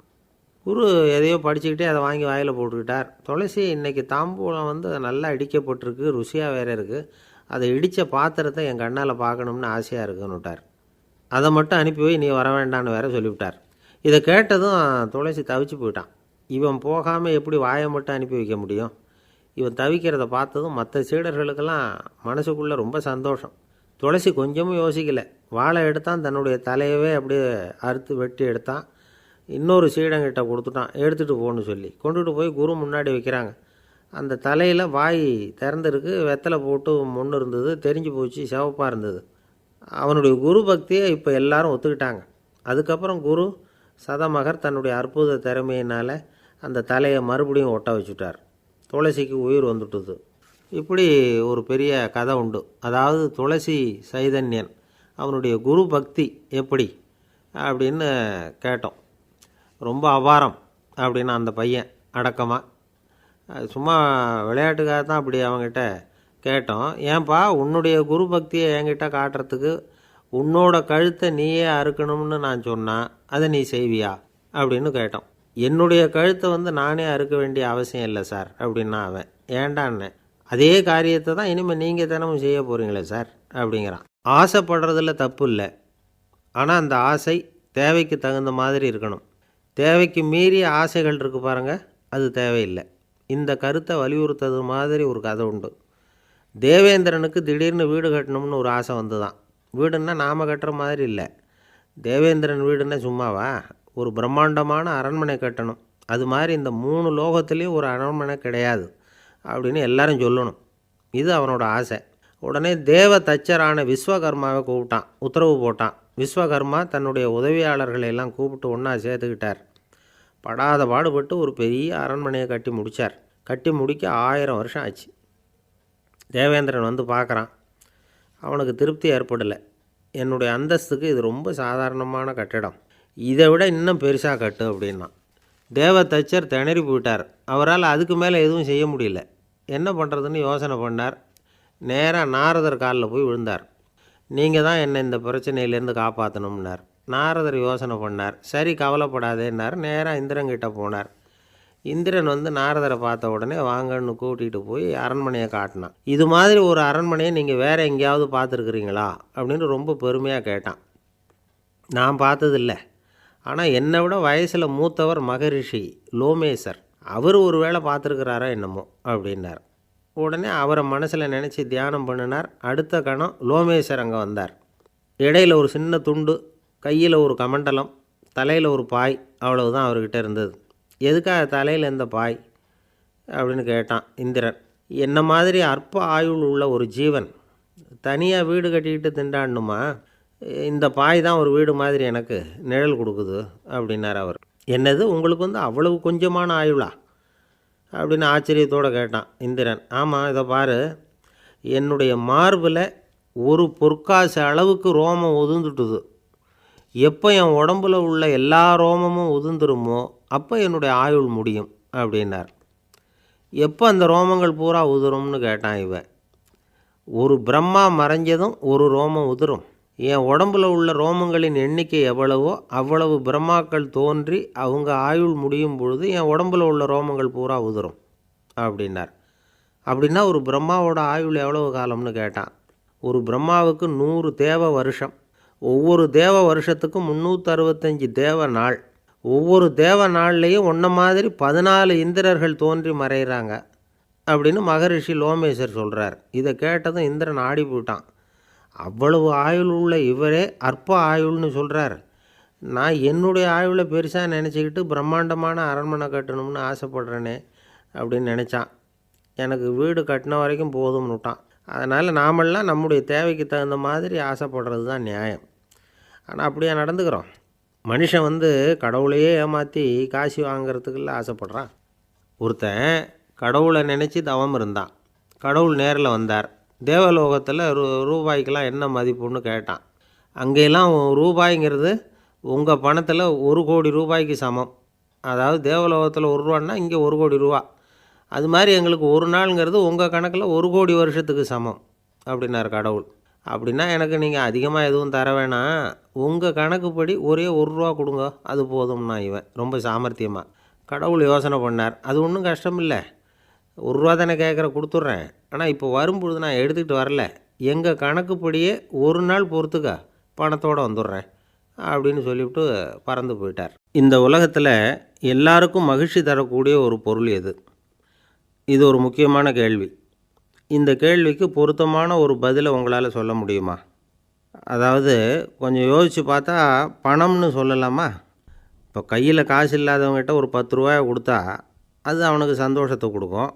குரு எதையோ படிச்சுக்கிட்டே அதை வாங்கி வாயில் போட்டுக்கிட்டார். துளசி இன்றைக்கி தாம்பூலம் நல்லா இடிக்கப்பட்டிருக்கு, ருசியாக வேறு இருக்குது, அதை இடித்த பாத்திரத்தை என் கண்ணால் பார்க்கணும்னு ஆசையாக இருக்குன்னு விட்டார். அதை மட்டும் அனுப்பி போய் நீ வர வேண்டான்னு வேற சொல்லிவிட்டார். இதை கேட்டதும் துளசி தவிச்சு போயிட்டான். இவன் போகாமல் எப்படி வாயை மட்டும் அனுப்பி வைக்க முடியும்? இவன் தவிக்கிறத பார்த்ததும் மற்ற சீடர்களுக்கெல்லாம் மனசுக்குள்ளே ரொம்ப சந்தோஷம். துளசி கொஞ்சமும் யோசிக்கலை. வாழை எடுத்தான், தன்னுடைய தலையவே அப்படியே அறுத்து வெட்டி எடுத்தான். இன்னொரு சீடங்கிட்ட கொடுத்துட்டான், எடுத்துகிட்டு போன்னு சொல்லி. கொண்டுகிட்டு போய் குரு முன்னாடி வைக்கிறாங்க. அந்த தலையில் வாய் திறந்துருக்கு, வெத்தலை போட்டு முன்னு இருந்தது, தெரிஞ்சு போச்சு, சிவப்பாக இருந்தது. அவனுடைய குரு பக்தியை இப்போ எல்லாரும் ஒத்துக்கிட்டாங்க. அதுக்கப்புறம் குரு சதமகர் தன்னுடைய அற்புத திறமையினால் அந்த தலையை மறுபடியும் ஒட்ட வச்சுட்டார். துளசிக்கு உயிர் வந்துட்டுது. இப்படி ஒரு பெரிய கதை உண்டு. அதாவது துளசி சைதன்யன் அவனுடைய குரு பக்தி எப்படி அப்படின்னு கேட்டோம். ரொம்ப அபாரம் அப்படின்னு அந்த பையன் அடக்கமாக, சும்மா விளையாட்டுக்காக தான் அப்படி அவங்ககிட்ட கேட்டோம். ஏன்பா உன்னுடைய குரு பக்தியை என்கிட்ட காட்டுறதுக்கு உன்னோட கழுத்தை நீயே அறுக்கணும்னு நான் சொன்னால் அதை நீ செய்வியா அப்படின்னு கேட்டோம். என்னுடைய கழுத்தை நானே அறுக்க வேண்டிய அவசியம் இல்லை சார் அப்படின்னா அவன். ஏண்டான்னு, அதே காரியத்தை தான் இனிமேல் நீங்கள் தினமும் செய்ய போகிறீங்களே சார் அப்படிங்கிறான். ஆசைப்படுறதில்ல தப்பு இல்லை, ஆனால் அந்த ஆசை தேவைக்கு தகுந்த மாதிரி இருக்கணும். தேவைக்கு மீறிய ஆசைகள் இருக்குது பாருங்கள், அது தேவையில்லை. இந்த கருத்தை வலியுறுத்தது மாதிரி ஒரு கதை உண்டு. தேவேந்திரனுக்கு திடீர்னு வீடு கட்டணும்னு ஒரு ஆசை வந்து தான். வீடுன்னா நாம் கட்டுற மாதிரி இல்லை. தேவேந்திரன் வீடுன்னா சும்மாவா, ஒரு பிரம்மாண்டமான அரண்மனை கட்டணும். அது மாதிரி இந்த 3 லோகத்துலேயும் ஒரு அரண்மனை கிடையாது அப்படின்னு எல்லாரும் சொல்லணும். இது அவனோட ஆசை. உடனே தேவ தச்சரான விஸ்வகர்மாவை கூப்பிட்டான், உத்தரவு போட்டான். விஸ்வகர்மா தன்னுடைய உதவியாளர்களை எல்லாம் கூப்பிட்டு ஒன்றா சேர்த்துக்கிட்டார். படாத பாடுபட்டு ஒரு பெரிய அரண்மனையை கட்டி முடித்தார். கட்டி முடிக்க 1000 வருஷம் ஆச்சு. தேவேந்திரன் வந்து பார்க்குறான். அவனுக்கு திருப்தி ஏற்படலை. என்னுடைய அந்தஸ்துக்கு இது ரொம்ப சாதாரணமான கட்டிடம், இதை விட இன்னும் பெருசாக கட்டு அப்படின்னா. தேவ தச்சர் திணறி போயிட்டார். அவரால் அதுக்கு மேலே எதுவும் செய்ய முடியல. என்ன பண்ணுறதுன்னு யோசனை பண்ணார். நேராக நாரதர் காலில் போய் விழுந்தார். நீங்கள் தான் என்னை இந்த பிரச்சனையிலேருந்து காப்பாற்றணும்னார். நாரதர் யோசனை பண்ணார். சரி கவலைப்படாதேன்னார். நேராக இந்திரன்கிட்ட போனார். இந்திரன் வந்து நாரதரை பார்த்த உடனே வாங்கன்னு கூட்டிகிட்டு போய் அரண்மனையை காட்டினான். இது மாதிரி ஒரு அரண்மனையை நீங்கள் வேறு எங்கேயாவது பார்த்துருக்குறீங்களா அப்படின்னு ரொம்ப பெருமையாக கேட்டான். நான் பார்த்ததில்லை, ஆனால் என்னை விட வயசில் மூத்தவர் மகரிஷி லோமேசர், அவர் ஒரு வேளை பார்த்துருக்கிறாரோ என்னமோ அப்படின்னார். உடனே அவரை மனசில் நினச்சி தியானம் பண்ணினார். அடுத்த கணம் லோமேசர் அங்கே வந்தார். இடையில் ஒரு சின்ன துண்டு, கையில் ஒரு கமண்டலம், தலையில் ஒரு பாய், அவ்வளவுதான் அவர்கிட்ட இருந்தது. எதுக்காக தலையில் எந்த பாய் அப்படின்னு கேட்டான் இந்திரன். என்ன மாதிரி அற்ப ஆயுள் உள்ள ஒரு ஜீவன் தனியாக வீடு கட்டிக்கிட்டு திண்டாடணுமா? இந்த பாய் தான் ஒரு வீடு மாதிரி எனக்கு நிழல் கொடுக்குது அப்படின்னார் அவர். என்னது, உங்களுக்கு வந்து அவ்வளவு கொஞ்சமான ஆயுளா அப்படின்னு ஆச்சரியத்தோடு கேட்டான் இந்திரன். ஆமாம், இதை பாரு, என்னுடைய மார்பில் ஒரு பொற்காசு அளவுக்கு ரோமம் உதிர்ந்துட்டுது. எப்போ என் உடம்புல உள்ள எல்லா ரோமமும் உதிர்ந்துருமோ அப்போ என்னுடைய ஆயுள் முடியும் அப்படின்னார். எப்போ அந்த ரோமங்கள் பூரா உதிரும்னு கேட்டான் இவன். ஒரு பிரம்மா மறைஞ்சதும் ஒரு ரோமம் உதிரும். என் உடம்புல உள்ள ரோமங்களின் எண்ணிக்கை எவ்வளவோ அவ்வளவு பிரம்மாக்கள் தோன்றி அவங்க ஆயுள் முடியும் பொழுது என் உடம்புல உள்ள ரோமங்கள் பூரா உதிரும் அப்படின்னார். அப்படின்னா ஒரு பிரம்மாவோட ஆயுள் எவ்வளவு காலம்னு கேட்டான். ஒரு பிரம்மாவுக்கு 100 தேவ வருஷம். ஒவ்வொரு தேவ வருஷத்துக்கும் 365 தேவ நாள். ஒவ்வொரு தேவ நாள்லேயும் ஒன்றை மாதிரி 14 இந்திரர்கள் தோன்றி மறைகிறாங்க அப்படின்னு மகரிஷி லோமேசர் சொல்கிறார். இதை கேட்டதும் இந்திரன் ஆடி போயிட்டான். அவ்வளவு ஆயுள் உள்ள இவரே அற்ப ஆயுள்னு சொல்கிறார். நான் என்னுடைய ஆயுளை பெருசாக நினச்சிக்கிட்டு பிரம்மாண்டமான அரண்மனை கட்டணும்னு ஆசைப்படுறேனே அப்படின்னு நினச்சான். எனக்கு வீடு கட்டின வரைக்கும் போதும்னு விட்டான். அதனால் நாமெல்லாம் நம்முடைய தேவைக்கு தகுந்த மாதிரி ஆசைப்படுறது தான் நியாயம். ஆனால் அப்படியே நடந்துக்கிறோம். மனுஷன் வந்து கடவுளையே ஏமாற்றி காசு வாங்கிறதுக்குள்ள ஆசைப்படுறான். ஒருத்தன் கடவுளை நினச்சி தவம் இருந்தான். கடவுள் நேரில் வந்தார். தேவலோகத்தில் ரூபாய்க்கெல்லாம் என்ன மதிப்புன்னு கேட்டான். அங்கெல்லாம் ரூபாய்ங்கிறது உங்கள் பணத்தில் 1 கோடி ரூபாய்க்கு சமம். அதாவது தேவலோகத்தில் 1 ரூபான்னா இங்கே 1 கோடி ரூபா. அது மாதிரி எங்களுக்கு ஒரு நாளுங்கிறது உங்கள் கணக்கில் 1 கோடி வருஷத்துக்கு சமம் அப்படின்னார் கடவுள். அப்படின்னா எனக்கு நீங்கள் அதிகமாக எதுவும் தர வேணாம், உங்கள் கணக்குப்படி ஒரே 1 ரூபா கொடுங்க, அது போதும்னா இவன் ரொம்ப சாமர்த்தியமாக. கடவுள் யோசனை பண்ணார். அது ஒன்றும் கஷ்டம் இல்லை, 1 ரூபா தானே கேட்குற, கொடுத்துட்றேன். ஆனால் இப்போ வரும்பொழுது நான் எடுத்துக்கிட்டு வரல, எங்கள் கணக்குப்படியே 1 நாள் பொறுத்துக்க பணத்தோடு வந்துடுறேன் அப்படின்னு சொல்லிவிட்டு பறந்து போயிட்டார். இந்த உலகத்தில் எல்லாருக்கும் மகிழ்ச்சி தரக்கூடிய ஒரு பொருள் எது? இது ஒரு முக்கியமான கேள்வி. இந்த கேள்விக்கு பொருத்தமான ஒரு பதிலை உங்களால் சொல்ல முடியுமா? அதாவது கொஞ்சம் யோசித்து பார்த்தா பணம்னு சொல்லலாமா? இப்போ கையில் காசு இல்லாதவங்ககிட்ட ஒரு 10 ரூபாயை கொடுத்தா அது அவனுக்கு சந்தோஷத்தை கொடுக்கும்.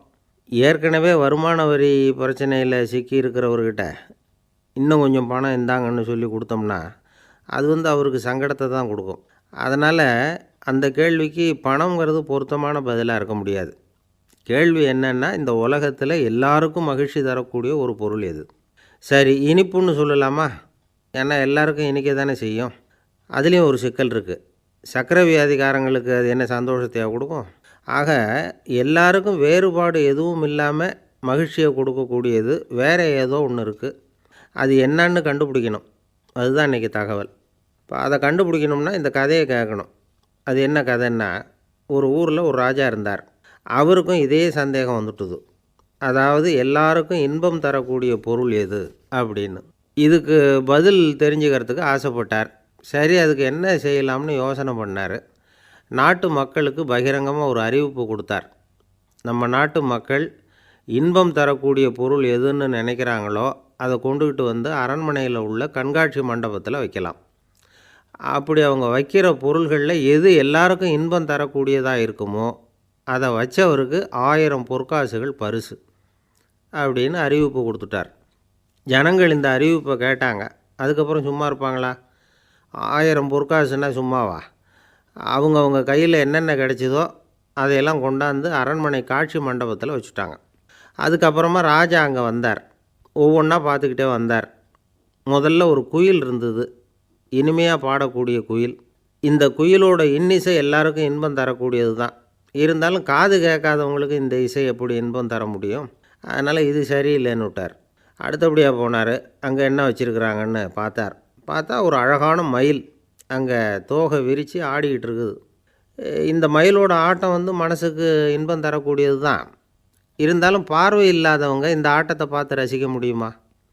ஏற்கனவே வருமான வரி பிரச்சனையில் சிக்கி இருக்கிறவர்கிட்ட இன்னும் கொஞ்சம் பணம் இந்தாங்கன்னு சொல்லி கொடுத்தோம்னா அது வந்து அவருக்கு சங்கடத்தை தான் கொடுக்கும். அதனால் அந்த கேள்விக்கு பணங்கிறது பொருத்தமான பதிலாக இருக்க முடியாது. கேள்வி என்னென்னா, இந்த உலகத்தில் எல்லாருக்கும் மகிழ்ச்சி தரக்கூடிய ஒரு பொருள் எது? சரி, இனிப்புன்னு சொல்லலாமா? ஏன்னா எல்லாருக்கும் இனிக்க தானே செய்யும். அதுலேயும் ஒரு சிக்கல் இருக்குது. சர்க்கரை வியாதிக்காரங்களுக்கு அது என்ன சந்தோஷத்தையாக கொடுக்கும்? ஆக எல்லாருக்கும் வேறுபாடு எதுவும் இல்லாமல் மகிழ்ச்சியை கொடுக்கக்கூடியது வேறு ஏதோ ஒன்று இருக்குது. அது என்னன்னு கண்டுபிடிக்கணும். அதுதான் இன்றைக்கி தகவல். இப்போ அதை கண்டுபிடிக்கணும்னா இந்த கதையை கேட்கணும். அது என்ன கதைன்னா, ஒரு ஊரில் ஒரு ராஜா இருந்தார். அவருக்கும் இதே சந்தேகம் வந்துட்டுது. அதாவது எல்லாருக்கும் இன்பம் தரக்கூடிய பொருள் எது அப்படின்னு. இதுக்கு பதில் தெரிஞ்சுக்கிறதுக்கு ஆசைப்பட்டார். சரி, அதுக்கு என்ன செய்யலாம்னு யோசனை பண்ணார். நாட்டு மக்களுக்கு பகிரங்கமாக ஒரு அறிவிப்பு கொடுத்தார். நம்ம நாட்டு மக்கள் இன்பம் தரக்கூடிய பொருள் எதுன்னு நினைக்கிறாங்களோ அதை கொண்டுக்கிட்டு வந்து அரண்மனையில் உள்ள கண்காட்சி மண்டபத்தில் வைக்கலாம். அப்படி அவங்க வைக்கிற பொருள்களில் எது எல்லாருக்கும் இன்பம் தரக்கூடியதாக இருக்குமோ அதை வச்சவருக்கு 1000 பொற்காசுகள் பரிசு அப்படின்னு அறிவிப்பு கொடுத்துட்டார். ஜனங்கள் இந்த அறிவிப்பை கேட்டாங்க. அதுக்கப்புறம் சும்மா இருப்பாங்களா? 1000 பொற்காசுன்னா சும்மாவா? அவங்க கையில் என்னென்ன கிடைச்சதோ அதையெல்லாம் கொண்டாந்து அரண்மனை காட்சி மண்டபத்தில் வச்சுட்டாங்க. அதுக்கப்புறமா ராஜா அங்கே வந்தார். ஒவ்வொன்றா பார்த்துக்கிட்டே வந்தார். முதல்ல ஒரு குயில் இருந்தது, இனிமையாக பாடக்கூடிய குயில். இந்த குயிலோட இன்னிசை எல்லாருக்கும் இன்பம் தரக்கூடியது தான். இருந்தாலும் காது கேட்காதவங்களுக்கு இந்த இசை எப்படி இன்பம் தர முடியும்? அதனால் இது சரியில்லைன்னு விட்டார். அடுத்தபடியாக போனார். அங்கே என்ன வச்சுருக்குறாங்கன்னு பார்த்தா ஒரு அழகான மயில் அங்கே தோகை விரித்து ஆடிக்கிட்டு இருக்குது. இந்த மயிலோட ஆட்டம் மனசுக்கு இன்பம் தரக்கூடியது தான். இருந்தாலும் பார்வை இல்லாதவங்க இந்த ஆட்டத்தை பார்த்து ரசிக்க முடியுமா?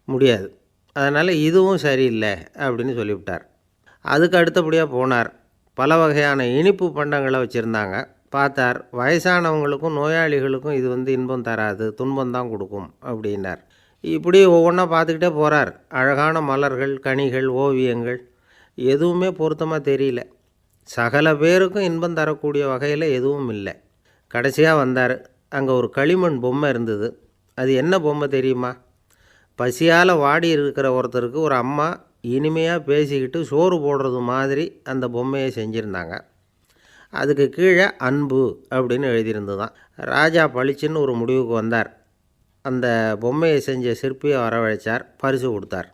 முடியாது. அதனால் இதுவும் சரியில்லை அப்படின்னு சொல்லிவிட்டார். அதுக்கு அடுத்தபடியாக போனார். பல வகையான இனிப்பு பண்டங்களை வச்சுருந்தாங்க. பார்த்தார், வயசானவங்களுக்கும் நோயாளிகளுக்கும் இது இன்பம் தராது, துன்பம்தான் கொடுக்கும் அப்படின்னார். இப்படி ஒவ்வொன்றா பார்த்துக்கிட்டே போகிறார். அழகான மலர்கள், கனிகள், ஓவியங்கள் எதுவுமே பொருத்தமாக தெரியல. சகல பேருக்கும் இன்பம் தரக்கூடிய வகையில் எதுவும் இல்லை. கடைசியாக வந்தார். அங்கே ஒரு களிமண் பொம்மை இருந்தது. அது என்ன பொம்மை தெரியுமா? பசியால் வாடி இருக்கிற ஒருத்தருக்கு ஒரு அம்மா இனிமையாக பேசிக்கிட்டு சோறு போடுறது மாதிரி அந்த பொம்மையை செஞ்சுருந்தாங்க. அதுக்கு கீழே அன்பு அப்படின்னு எழுதியிருந்தது. ராஜா பளிச்சுன்னு ஒரு முடிவுக்கு வந்தார். அந்த பொம்மையை செஞ்ச சிற்பியை வரவழைச்சார், பரிசு கொடுத்தார்.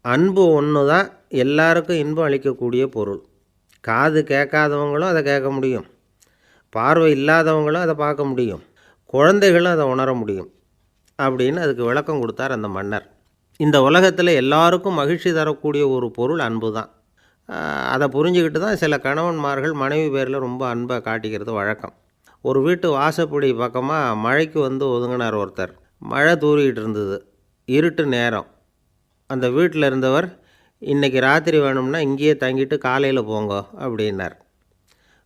அன்பு ஒன்று தான் எல்லாருக்கும் இன்பம் அளிக்கக்கூடிய பொருள். காது கேட்காதவங்களும் அதை கேட்க முடியும், பார்வை இல்லாதவங்களும் அதை பார்க்க முடியும், குழந்தைகளும் அதை உணர முடியும் அப்படின்னு அதுக்கு விளக்கம் கொடுத்தார் அந்த மன்னர். இந்த உலகத்தில் எல்லாருக்கும் மகிழ்ச்சி தரக்கூடிய ஒரு பொருள் அன்பு தான். அதை புரிஞ்சுக்கிட்டு தான் சில கணவன்மார்கள் மனைவி பேரில் ரொம்ப அன்பை காட்டிக்கிறது வழக்கம். ஒரு வீட்டு வாசப்படி பக்கமாக மழைக்கு ஒதுங்கினார் ஒருத்தர். மழை தூறிக்கிட்டு இருந்தது, இருட்டு நேரம். அந்த வீட்டில் இருந்தவர், இன்றைக்கி ராத்திரி வேணும்னா இங்கேயே தங்கிட்டு காலையில் போங்க அப்படின்னார்.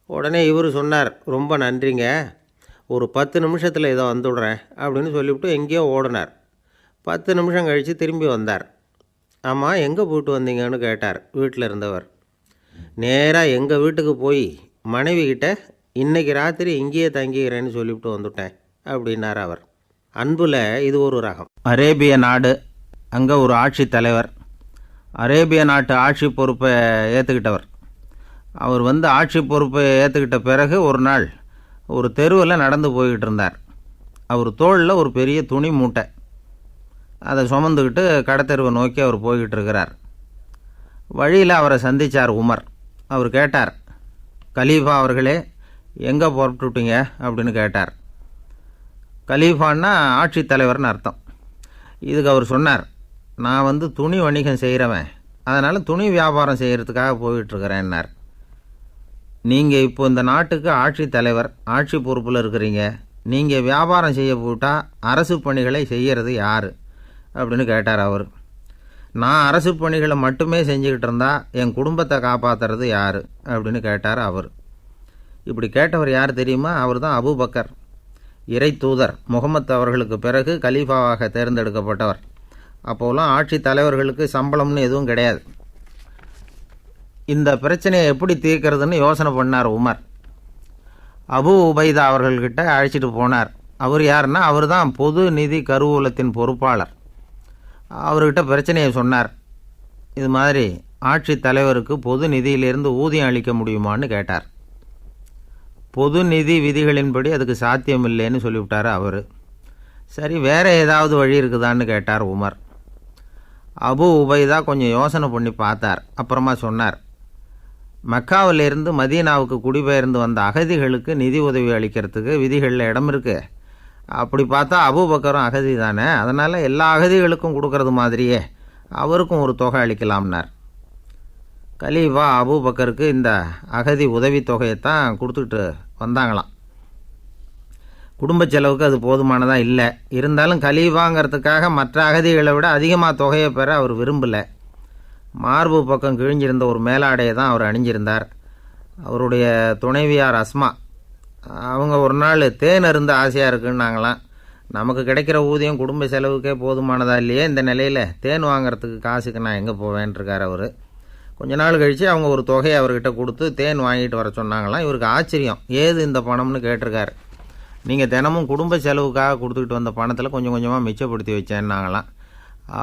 உடனே இவர் சொன்னார், ரொம்ப நன்றிங்க, ஒரு 10 நிமிஷத்தில் இதை வந்துவிடுறேன் அப்படின்னு சொல்லிவிட்டு எங்கேயோ ஓடினார். 10 நிமிஷம் கழித்து திரும்பி வந்தார். ஆமாம், எங்கே போயிட்டு வந்தீங்கன்னு கேட்டார் வீட்டில் இருந்தவர். நேராக எங்கள் வீட்டுக்கு போய் மனைவிக்கிட்ட இன்றைக்கி ராத்திரி இங்கேயே தங்கிக்கிறேன்னு சொல்லிவிட்டு வந்துவிட்டேன் அப்படின்னார் அவர். அன்பில் இது ஒரு ரகம். அரேபிய நாடு, அங்கே ஒரு ஆட்சி தலைவர். அரேபிய நாட்டு ஆட்சி பொறுப்பை ஏற்றுக்கிட்டவர். அவர் ஆட்சி பொறுப்பை ஏற்றுக்கிட்ட பிறகு ஒரு நாள் ஒரு தெருவில் நடந்து போய்கிட்டு இருந்தார். அவர் தோளில் ஒரு பெரிய துணி மூட்டை, அதை சுமந்துக்கிட்டு கடத்தெருவை நோக்கி அவர் போய்கிட்டு இருக்கிறார். வழியில் அவரை சந்தித்தார் உமர். அவர் கேட்டார், கலீஃபா அவர்களே, எங்கே புறப்பட்டுட்டீங்க அப்படின்னு கேட்டார். கலீஃபான்னா ஆட்சி தலைவர்னு அர்த்தம். இதுக்கு அவர் சொன்னார், நான் துணி வணிகம் செய்கிறவன், அதனால் துணி வியாபாரம் செய்கிறதுக்காக போயிட்டுருக்கிறேன்னார். நீங்கள் இப்போ இந்த நாட்டுக்கு ஆட்சி தலைவர், ஆட்சி பொறுப்பில் இருக்கிறீங்க, நீங்கள் வியாபாரம் செய்ய போட்டால் அரசு பணிகளை செய்கிறது யார் அப்படின்னு கேட்டார் அவர். நான் அரசு பணிகளை மட்டுமே செஞ்சுக்கிட்டு இருந்தால் என் குடும்பத்தை காப்பாற்றுறது யார் அப்படின்னு கேட்டார் அவர். இப்படி கேட்டவர் யார் தெரியுமா? அவர் தான் அபூபக்கர், இறை தூதர் முகமது அவர்களுக்கு பிறகு கலீஃபாவாக தேர்ந்தெடுக்கப்பட்டவர். அப்போலாம் ஆட்சி தலைவர்களுக்கு சம்பளம்னு எதுவும் கிடையாது. இந்த பிரச்சனையை எப்படி தீர்க்கிறதுன்னு யோசனை பண்ணார் உமர். அபு உபைதா அவர்கள்கிட்ட அழைச்சிட்டு போனார். அவர் யாருன்னா, அவர் தான் பொது நிதி கருவூலத்தின் பொறுப்பாளர். அவர்கிட்ட பிரச்சனையை சொன்னார். இது மாதிரி ஆட்சி தலைவருக்கு பொது நிதியிலிருந்து ஊதியம் அளிக்க முடியுமான்னு கேட்டார். பொது நிதி விதிகளின்படி அதுக்கு சாத்தியம் இல்லைன்னு சொல்லிவிட்டார் அவர். சரி, வேறு ஏதாவது வழி இருக்குதான்னு கேட்டார் உமர். அபு உபைதா கொஞ்சம் யோசனை பண்ணி பார்த்தார். அப்புறமா சொன்னார், மக்காவிலிருந்து மதீனாவுக்கு குடிபெயர்ந்து வந்த அகதிகளுக்கு நிதி உதவி அளிக்கிறதுக்கு விதிகளில் இடம் இருக்குது. அப்படி பார்த்தா அபூபக்கரும் அகதி தானே, அதனால் எல்லா அகதிகளுக்கும் கொடுக்கறது மாதிரியே அவருக்கும் ஒரு தொகை அளிக்கலாம்னார். கலீஃபா அபூபக்கருக்கு இந்த அகதி உதவி தொகையைத்தான் கொடுத்துட்டு வந்தாங்களாம். குடும்ப செலவுக்கு அது போதுமானதாக இல்லை. இருந்தாலும் கலீஃபாங்கிறதுக்காக மற்ற அகதிகளை விட அதிகமாக தொகையை பெற அவர் விரும்பலை. மார்பு பக்கம் கிழிஞ்சிருந்த ஒரு மேலாடையை தான் அவர் அணிஞ்சிருந்தார். அவருடைய துணைவியார் அஸ்மா அவங்க ஒரு நாள் தேன் அருந்த ஆசையாக இருக்குன்னாங்களாம். நமக்கு கிடைக்கிற ஊதியம் குடும்ப செலவுக்கே போதுமானதா இல்லையே, இந்த நிலையில் தேன் வாங்கிறதுக்கு காசுக்கு நான் எங்கே போவேன்ருக்கார் அவர். கொஞ்ச நாள் கழித்து அவங்க ஒரு தொகையை அவர்கிட்ட கொடுத்து தேன் வாங்கிட்டு வர சொன்னாங்களாம். இவருக்கு ஆச்சரியம், ஏது இந்த பணம்னு கேட்டிருக்காரு. நீங்கள் தினமும் குடும்ப செலவுக்காக கொடுத்துக்கிட்டு வந்த பணத்தில் கொஞ்சம் கொஞ்சமாக மிச்சப்படுத்தி வச்சேன்னாங்களாம்.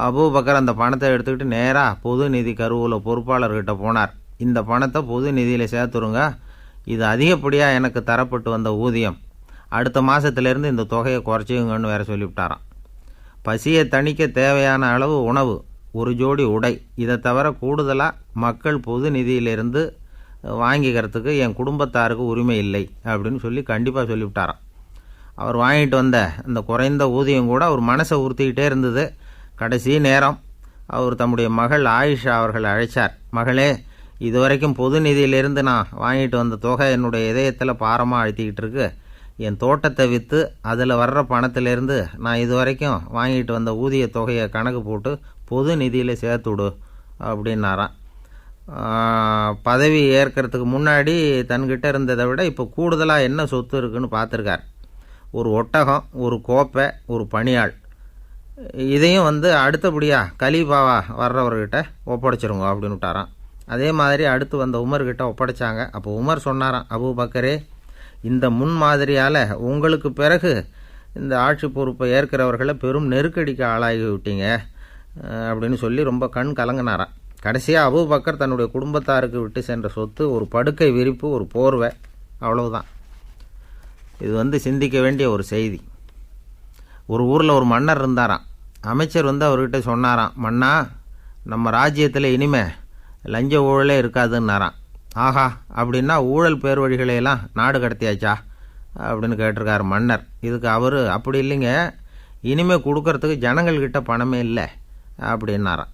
அபூபக்கர் அந்த பணத்தை எடுத்துக்கிட்டு நேராக பொது நிதி கருவூல பொறுப்பாளர்கிட்ட போனார். இந்த பணத்தை பொது நிதியில் சேர்த்துருங்க, இது அதிகப்படியாக எனக்கு தரப்பட்டு வந்த ஊதியம், அடுத்த மாதத்துலேருந்து இந்த தொகையை குறைச்சிங்கன்னு வேற சொல்லிவிட்டாராம். பசியை தணிக்க தேவையான அளவு உணவு, ஒரு ஜோடி உடை, இதை தவிர கூடுதலாக மக்கள் பொது நிதியிலிருந்து வாங்கிக்கிறதுக்கு என் குடும்பத்தாருக்கு உரிமை இல்லை அப்படின்னு சொல்லி கண்டிப்பாக சொல்லிவிட்டாராம். அவர் வாங்கிட்டு வந்த அந்த குறைந்த ஊதியம் கூட அவர் மனசை உறுத்திக்கிட்டே இருந்தது. கடைசி நேரம் அவர் தம்முடைய மகள் ஆயிஷா அவர்களை அழைச்சார். மகளே, இதுவரைக்கும் பொது நிதியிலிருந்து நான் வாங்கிட்டு வந்த தொகை என்னுடைய இதயத்தில் பாரமாக அழுத்திக்கிட்டு இருக்கு. என் தோட்டத்தை விற்று அதில் வர்ற பணத்திலேருந்து நான் இதுவரைக்கும் வாங்கிட்டு வந்த ஊதிய தொகையை கணக்கு போட்டு பொது நிதியில் சேர்த்துடு அப்படின்னாராம். பதவி ஏற்கிறதுக்கு முன்னாடி தன்கிட்ட இருந்ததை விட இப்போ கூடுதலாக என்ன சொத்து இருக்குன்னு பார்த்துருக்கார். ஒரு ஒட்டகம், ஒரு கோப்பை, ஒரு பணியாள், இதையும் அடுத்தபடியாக கலீஃபாவா வர்றவர்கிட்ட ஒப்படைச்சிருங்க அப்படின்னு விட்டாராம். அதே மாதிரி அடுத்து வந்த உமர்கிட்ட ஒப்படைச்சாங்க. அப்போ உமர் சொன்னாராம், அபூபக்கரே, இந்த முன்மாதிரியால் உங்களுக்கு பிறகு இந்த ஆட்சி பொறுப்பை ஏற்கிறவர்களை பெரும் நெருக்கடிக்கு ஆளாகி விட்டீங்க அப்படின்னு சொல்லி ரொம்ப கண் கலங்கினாராம். கடைசியாக அபூபக்கர் தன்னுடைய குடும்பத்தாருக்கு விட்டு சென்ற சொத்து ஒரு படுக்கை விரிப்பு, ஒரு போர்வை, அவ்வளவுதான். இது சிந்திக்க வேண்டிய ஒரு செய்தி. ஒரு ஊரில் ஒரு மன்னர் இருந்தாராம். அமைச்சர் அவர்கிட்ட சொன்னாராம், மன்னா, நம்ம ராஜ்யத்தில் இனிமே லஞ்ச ஊழலே இருக்காதுன்னாராம். ஆஹா, அப்படின்னா ஊழல் பேர் வழிகளையெல்லாம் நாடு கடத்தியாச்சா அப்படின்னு கேட்டிருக்காரு மன்னர். இதுக்கு அவர், அப்படி இல்லைங்க, இனிமேல் கொடுக்கறதுக்கு ஜனங்கள்கிட்ட பணமே இல்லை அப்படின்னாராம்.